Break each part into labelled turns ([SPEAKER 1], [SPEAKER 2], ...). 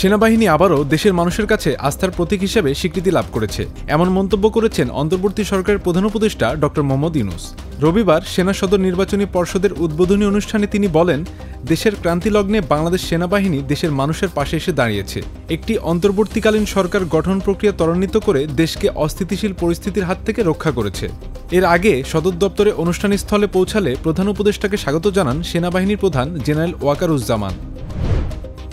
[SPEAKER 1] সেনাবাহিনী আবারও দেশের মানুষের কাছে আস্থার প্রতীক হিসেবে স্বীকৃতি লাভ করেছে, এমন মন্তব্য করেছেন অন্তর্বর্তী সরকারের প্রধান উপদেষ্টা ড. মোহাম্মদ ইউনূস। রবিবার সেনা সদর নির্বাচনী পর্ষদের উদ্বোধনী অনুষ্ঠানে তিনি বলেন, দেশের ক্রান্তিলগ্নে বাংলাদেশ সেনাবাহিনী দেশের মানুষের পাশে এসে দাঁড়িয়েছে। একটি অন্তর্বর্তীকালীন সরকার গঠন প্রক্রিয়া ত্বরান্বিত করে দেশকে অস্থিতিশীল পরিস্থিতির হাত থেকে রক্ষা করেছে। এর আগে সদর দপ্তরে অনুষ্ঠানস্থলে পৌঁছালে প্রধান উপদেষ্টাকে স্বাগত জানান সেনাবাহিনীর প্রধান জেনারেল ওয়াকারুজ্জামান।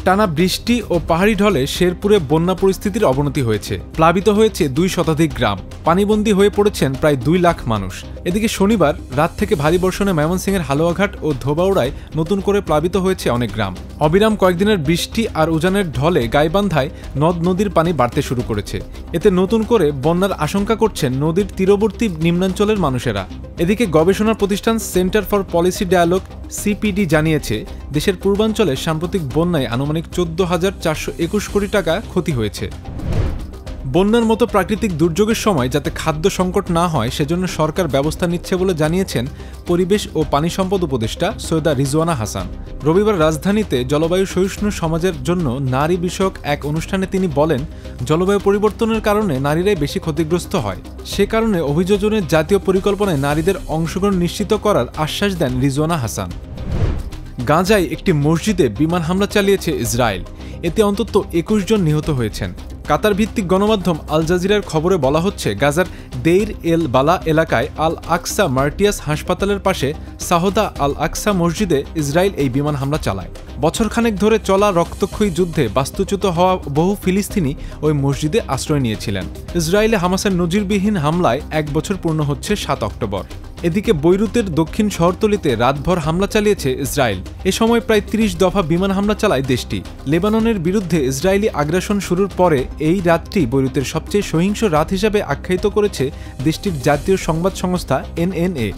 [SPEAKER 1] টানা বৃষ্টি ও পাহাড়ি ঢলে শেরপুরে বন্যা পরিস্থিতির অবনতি হয়েছে। প্লাবিত হয়েছে 2 শতাধিক গ্রাম, পানিবন্দী হয়ে পড়েছেন প্রায় 2 লাখ মানুষ। এদিকে শনিবার রাত থেকে ভারী বর্ষণে ময়মনসিংহের হালুয়াঘাট ও ধোবাউড়ায় নতুন করে প্লাবিত হয়েছে অনেক গ্রাম। অবিরাম কয়েকদিনের বৃষ্টি আর উজানের ঢলে গাইবান্ধায় নদ নদীর পানি বাড়তে শুরু করেছে। এতে নতুন করে বন্যার আশঙ্কা করছেন নদীর তীরবর্তী নিম্নাঞ্চলের মানুষেরা। এদিকে গবেষণা প্রতিষ্ঠান Centre for Policy Dialogue CPD জানিয়েছে, দেশের পূর্বাঞ্চলে সাম্প্রতিক বন্যায় আনুমানিক 14,421 কোটি টাকা ক্ষতি হয়েছে। বন্যার মতো প্রাকৃতিক দুর্যোগের সময় যাতে খাদ্য সংকট না হয় সেজন্য সরকার ব্যবস্থা নিচ্ছে বলে জানিয়েছেন পরিবেশ ও পানি সম্পদ উপদেষ্টা সৈয়দা রিজওয়ানা হাসান। রবিবার রাজধানীতে জলবায়ু সহিষ্ণু সমাজের জন্য নারী বিষয়ক এক অনুষ্ঠানে তিনি বলেন, জলবায়ু পরিবর্তনের কারণে নারীরাই বেশি ক্ষতিগ্রস্ত হয়। সে কারণে অভিযোজনের জাতীয় পরিকল্পনায় নারীদের অংশগ্রহণ নিশ্চিত করার আশ্বাস দেন রিজওয়ানা হাসান। গাজায় একটি মসজিদে বিমান হামলা চালিয়েছে ইসরায়েল। এতে অন্তত 21 জন নিহত হয়েছেন। কাতার ভিত্তিক গণমাধ্যম আল জাজিরার খবরে বলা হচ্ছে, গাজার দেইর এল বালা এলাকায় আল আকসা মার্টিয়াস হাসপাতালের পাশে সাহদা আল আকসা মসজিদে ইসরায়েল এই বিমান হামলা চালায়। বছরখানেক ধরে চলা রক্তক্ষয়ী যুদ্ধে বাস্তুচ্যুত হওয়া বহু ফিলিস্তিনি ওই মসজিদে আশ্রয় নিয়েছিলেন। ইসরায়েলে হামাসের নজিরবিহীন হামলায় 1 বছর পূর্ণ হচ্ছে 7 অক্টোবর। এদিকে বৈরুতের দক্ষিণ শহরতলিতে রাতভর হামলা চালিয়েছে ইসরায়েল। এ সময় প্রায় 30 দফা বিমান হামলা চালায় দেশটি। লেবাননের বিরুদ্ধে ইসরায়েলি আগ্রাসন শুরুর পরে এই রাতটি বৈরুতের সবচেয়ে সহিংস রাত হিসাবে আখ্যায়িত করেছে দেশটির জাতীয় সংবাদ সংস্থা এনএনএ।